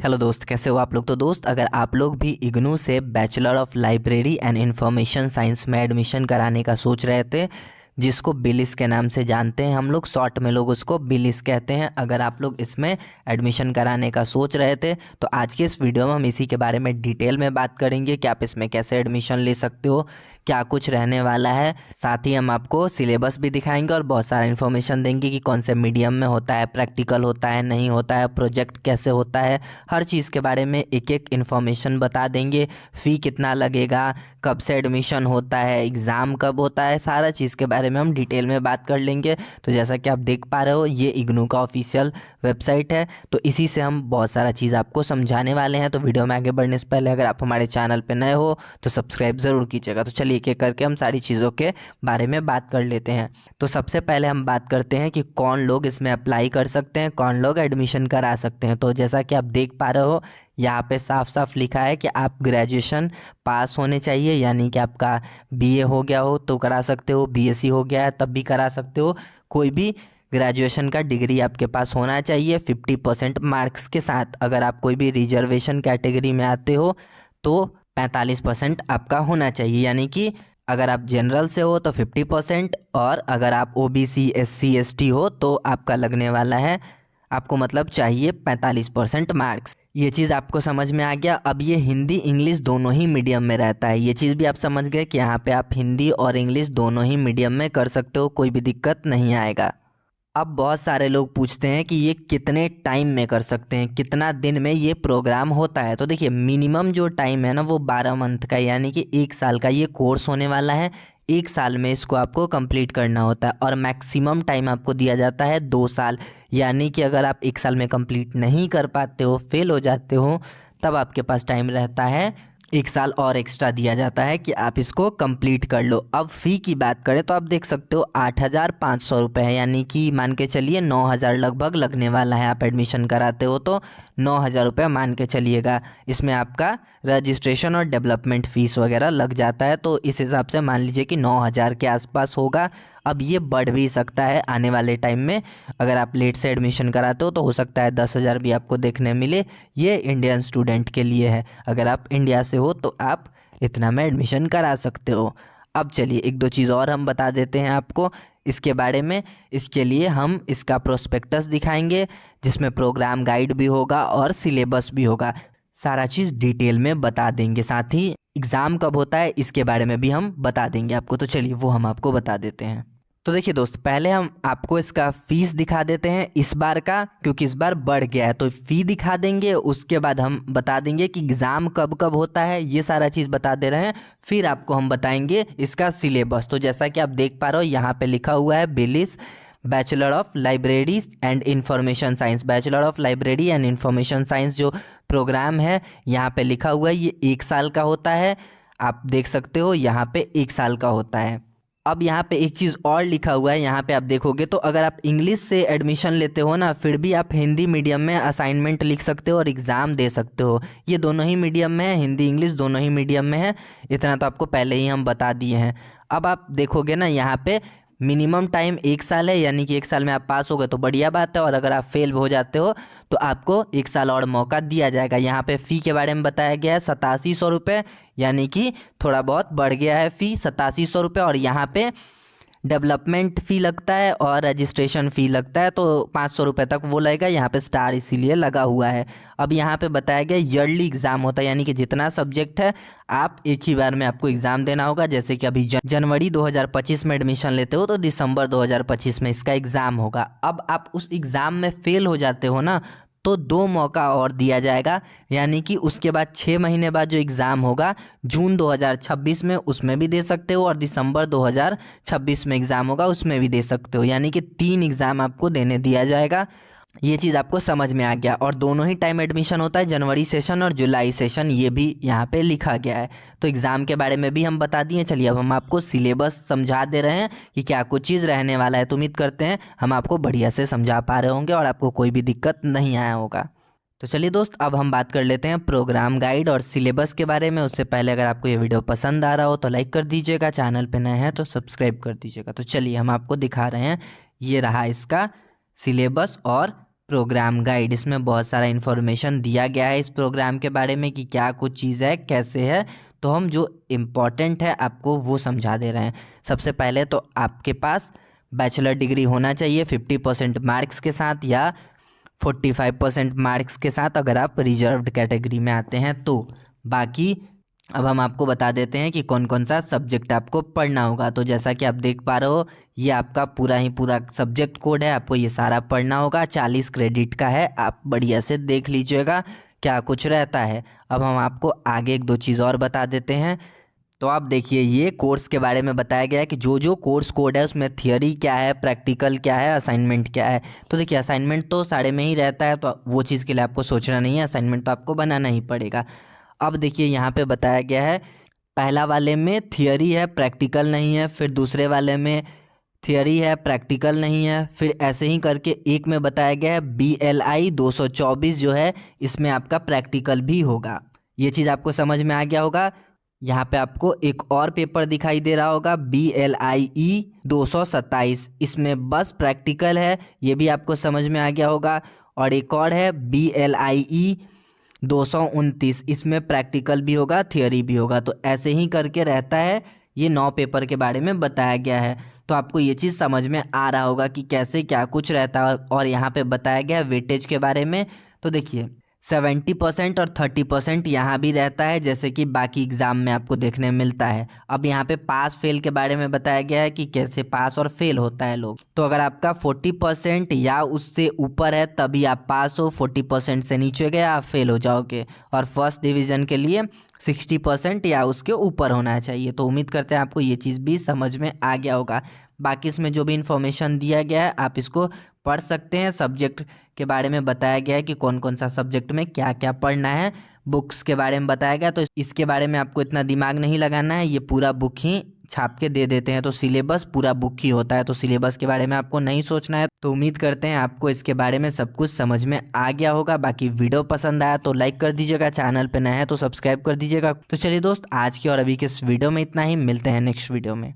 Hello दोस्त, कैसे हो आप लोग। तो दोस्त, अगर आप लोग भी इग्नू से bachelor of library and information science में एडमिशन कराने का सोच रहे थे, जिसको बिलिस के नाम से जानते हैं हम लोग, शॉर्ट में लोग उसको बिलिस कहते हैं। अगर आप लोग इसमें एडमिशन कराने का सोच रहे थे तो आज के इस वीडियो में हम इसी के बारे में डिटेल में बात करेंगे कि आप इसमें कैसे एडमिशन ले सकते हो, क्या कुछ रहने वाला है। साथ ही हम आपको सिलेबस भी दिखाएंगे और बहुत सारा इन्फॉर्मेशन देंगे कि कौन से मीडियम में होता है, प्रैक्टिकल होता है, नहीं होता है, प्रोजेक्ट कैसे होता है। हर चीज़ के बारे में एक एक इन्फॉर्मेशन बता देंगे। फ़ी कितना लगेगा, कब से एडमिशन होता है, एग्ज़ाम कब होता है, सारा चीज़ के बारे में हम डिटेल में बात कर लेंगे। तो जैसा कि आप देख पा रहे हो, ये इग्नू का ऑफिशियल वेबसाइट है, तो इसी से हम बहुत सारा चीज़ आपको समझाने वाले हैं। तो वीडियो में आगे बढ़ने से पहले अगर आप हमारे चैनल पर नए हो तो सब्सक्राइब ज़रूर कीजिएगा। तो चलिए एक एक करके हम सारी चीज़ों के बारे में बात कर लेते हैं। तो सबसे पहले हम बात करते हैं कि कौन लोग इसमें अप्लाई कर सकते हैं, कौन लोग एडमिशन करा सकते हैं। तो जैसा कि आप देख पा रहे हो, यहाँ पे साफ साफ लिखा है कि आप ग्रेजुएशन पास होने चाहिए, यानी कि आपका बीए हो गया हो तो करा सकते हो, बीएससी हो गया है तब भी करा सकते हो। कोई भी ग्रेजुएशन का डिग्री आपके पास होना चाहिए 50% मार्क्स के साथ। अगर आप कोई भी रिजर्वेशन कैटेगरी में आते हो तो 45% आपका होना चाहिए, यानी कि अगर आप जनरल से हो तो 50%, और अगर आप ओबीसी एससी एसटी हो तो आपका लगने वाला है, आपको मतलब चाहिए 45% मार्क्स। ये चीज़ आपको समझ में आ गया। अब ये हिंदी इंग्लिश दोनों ही मीडियम में रहता है, ये चीज़ भी आप समझ गए कि यहाँ पे आप हिंदी और इंग्लिश दोनों ही मीडियम में कर सकते हो, कोई भी दिक्कत नहीं आएगा। अब बहुत सारे लोग पूछते हैं कि ये कितने टाइम में कर सकते हैं, कितना दिन में ये प्रोग्राम होता है। तो देखिए, मिनिमम जो टाइम है ना वो 12 मंथ का, यानी कि 1 साल का ये कोर्स होने वाला है। 1 साल में इसको आपको कंप्लीट करना होता है, और मैक्सिमम टाइम आपको दिया जाता है 2 साल। यानी कि अगर आप 1 साल में कंप्लीट नहीं कर पाते हो, फेल हो जाते हो, तब आपके पास टाइम रहता है 1 साल और एक्स्ट्रा दिया जाता है कि आप इसको कंप्लीट कर लो। अब फ़ी की बात करें तो आप देख सकते हो 8,500 रुपये है, यानी कि मान के चलिए 9,000 लगभग लगने वाला है। आप एडमिशन कराते हो तो 9,000 रुपये मान के चलिएगा। इसमें आपका रजिस्ट्रेशन और डेवलपमेंट फ़ीस वगैरह लग जाता है, तो इस हिसाब से मान लीजिए कि 9,000 के आसपास होगा। अब ये बढ़ भी सकता है आने वाले टाइम में, अगर आप लेट से एडमिशन कराते हो तो सकता है 10,000 भी आपको देखने मिले। ये इंडियन स्टूडेंट के लिए है, अगर आप इंडिया से हो तो आप इतना में एडमिशन करा सकते हो। अब चलिए एक दो चीज़ और हम बता देते हैं आपको इसके बारे में। इसके लिए हम इसका प्रोस्पेक्टस दिखाएंगे, जिसमें प्रोग्राम गाइड भी होगा और सिलेबस भी होगा, सारा चीज़ डिटेल में बता देंगे। साथ ही एग्ज़ाम कब होता है इसके बारे में भी हम बता देंगे आपको। तो चलिए वो हम आपको बता देते हैं। तो देखिए दोस्त, पहले हम आपको इसका फ़ीस दिखा देते हैं इस बार का, क्योंकि इस बार बढ़ गया है, तो फ़ी दिखा देंगे। उसके बाद हम बता देंगे कि एग्ज़ाम कब कब होता है, ये सारा चीज़ बता दे रहे हैं। फिर आपको हम बताएंगे इसका सिलेबस। तो जैसा कि आप देख पा रहे हो, यहाँ पे लिखा हुआ है BLIS bachelor of library and information science. Bachelor of library and information science जो प्रोग्राम है यहाँ पे लिखा हुआ है, ये 1 साल का होता है। आप देख सकते हो यहाँ पे 1 साल का होता है। अब यहाँ पे एक चीज़ और लिखा हुआ है, यहाँ पे आप देखोगे तो अगर आप इंग्लिश से एडमिशन लेते हो ना, फिर भी आप हिंदी मीडियम में असाइनमेंट लिख सकते हो और एग्ज़ाम दे सकते हो। ये दोनों ही मीडियम में है, हिंदी इंग्लिश दोनों ही मीडियम में है। इतना तो आपको पहले ही हम बता दिए हैं। अब आप देखोगे ना, यहाँ पे मिनिमम टाइम 1 साल है, यानी कि 1 साल में आप पास हो गए तो बढ़िया बात है, और अगर आप फेल हो जाते हो तो आपको 1 साल और मौका दिया जाएगा। यहाँ पे फ़ी के बारे में बताया गया है 8700 रुपये, यानी कि थोड़ा बहुत बढ़ गया है फ़ी 8700 रुपये। और यहाँ पे डेवलपमेंट फ़ी लगता है और रजिस्ट्रेशन फ़ी लगता है, तो 500 रुपये तक वो लगेगा। यहाँ पे स्टार इसीलिए लगा हुआ है। अब यहाँ पे बताया गया ईयरली एग्ज़ाम होता है, यानी कि जितना सब्जेक्ट है आप एक ही बार में आपको एग्ज़ाम देना होगा। जैसे कि अभी जनवरी 2025 में एडमिशन लेते हो तो दिसंबर 2025 में इसका एग्ज़ाम होगा। अब आप उस एग्ज़ाम में फ़ेल हो जाते हो ना, तो 2 मौका और दिया जाएगा, यानी कि उसके बाद 6 महीने बाद जो एग्ज़ाम होगा जून 2026 में, उसमें भी दे सकते हो, और दिसंबर 2026 में एग्ज़ाम होगा उसमें भी दे सकते हो। यानी कि 3 एग्ज़ाम आपको देने दिया जाएगा। ये चीज़ आपको समझ में आ गया। और दोनों ही टाइम एडमिशन होता है, जनवरी सेशन और जुलाई सेशन, ये भी यहाँ पे लिखा गया है। तो एग्ज़ाम के बारे में भी हम बता दिए। चलिए अब हम आपको सिलेबस समझा दे रहे हैं कि क्या कुछ चीज़ रहने वाला है। तो उम्मीद करते हैं हम आपको बढ़िया से समझा पा रहे होंगे और आपको कोई भी दिक्कत नहीं आया होगा। तो चलिए दोस्त, अब हम बात कर लेते हैं प्रोग्राम गाइड और सिलेबस के बारे में। उससे पहले अगर आपको ये वीडियो पसंद आ रहा हो तो लाइक कर दीजिएगा, चैनल पे नए हैं तो सब्सक्राइब कर दीजिएगा। तो चलिए हम आपको दिखा रहे हैं, ये रहा इसका सिलेबस और प्रोग्राम गाइड। इसमें बहुत सारा इन्फॉर्मेशन दिया गया है इस प्रोग्राम के बारे में कि क्या कुछ चीज़ है, कैसे है। तो हम जो इम्पोर्टेंट है आपको वो समझा दे रहे हैं। सबसे पहले तो आपके पास बैचलर डिग्री होना चाहिए 50% मार्क्स के साथ या 45% मार्क्स के साथ अगर आप रिजर्व्ड कैटेगरी में आते हैं तो। बाकी अब हम आपको बता देते हैं कि कौन कौन सा सब्जेक्ट आपको पढ़ना होगा। तो जैसा कि आप देख पा रहे हो ये आपका पूरा सब्जेक्ट कोड है, आपको ये सारा पढ़ना होगा। 40 क्रेडिट का है, आप बढ़िया से देख लीजिएगा क्या कुछ रहता है। अब हम आपको आगे एक दो चीज़ और बता देते हैं। तो आप देखिए ये कोर्स के बारे में बताया गया है कि जो जो कोर्स कोड है उसमें थियरी क्या है, प्रैक्टिकल क्या है, असाइनमेंट क्या है। तो देखिए असाइनमेंट तो सारे में ही रहता है, तो वो चीज़ के लिए आपको सोचना नहीं है, असाइनमेंट तो आपको बनाना ही पड़ेगा। अब देखिए यहाँ पे बताया गया है पहला वाले में थियरी है, प्रैक्टिकल नहीं है, फिर दूसरे वाले में थियरी है, प्रैक्टिकल नहीं है, फिर ऐसे ही करके एक में बताया गया है BLI 224 जो है इसमें आपका प्रैक्टिकल भी होगा। ये चीज़ आपको समझ में आ गया होगा। यहाँ पे आपको एक और पेपर दिखाई दे रहा होगा BLIE 227, इसमें बस प्रैक्टिकल है, ये भी आपको समझ में आ गया होगा। और एक और है BLIE 229, इसमें प्रैक्टिकल भी होगा, थियरी भी होगा। तो ऐसे ही करके रहता है, ये 9 पेपर के बारे में बताया गया है। तो आपको ये चीज़ समझ में आ रहा होगा कि कैसे क्या कुछ रहता है। और यहाँ पे बताया गया है वेटेज के बारे में। तो देखिए 70% और 30% यहाँ भी रहता है जैसे कि बाकी एग्ज़ाम में आपको देखने मिलता है। अब यहाँ पे पास फेल के बारे में बताया गया है कि कैसे पास और फेल होता है लोग। तो अगर आपका 40% या उससे ऊपर है तभी आप पास हो, 40% से नीचे गए आप फेल हो जाओगे। और फर्स्ट डिवीज़न के लिए 60% या उसके ऊपर होना चाहिए। तो उम्मीद करते हैं आपको ये चीज़ भी समझ में आ गया होगा। बाकी इसमें जो भी इन्फॉर्मेशन दिया गया है आप इसको पढ़ सकते हैं। सब्जेक्ट के बारे में बताया गया है कि कौन कौन सा सब्जेक्ट में क्या क्या पढ़ना है, बुक्स के बारे में बताया गया। तो इसके बारे में आपको इतना दिमाग नहीं लगाना है, ये पूरा बुक ही छाप के दे देते हैं। तो सिलेबस पूरा बुक ही होता है, तो सिलेबस के बारे में आपको नहीं सोचना है। तो उम्मीद करते हैं आपको इसके बारे में सब कुछ समझ में आ गया होगा। बाकी वीडियो पसंद आया तो लाइक कर दीजिएगा, चैनल पे नए हैं तो सब्सक्राइब कर दीजिएगा। तो चलिए दोस्त आज की और अभी के इस वीडियो में इतना ही, मिलते हैं नेक्स्ट वीडियो में।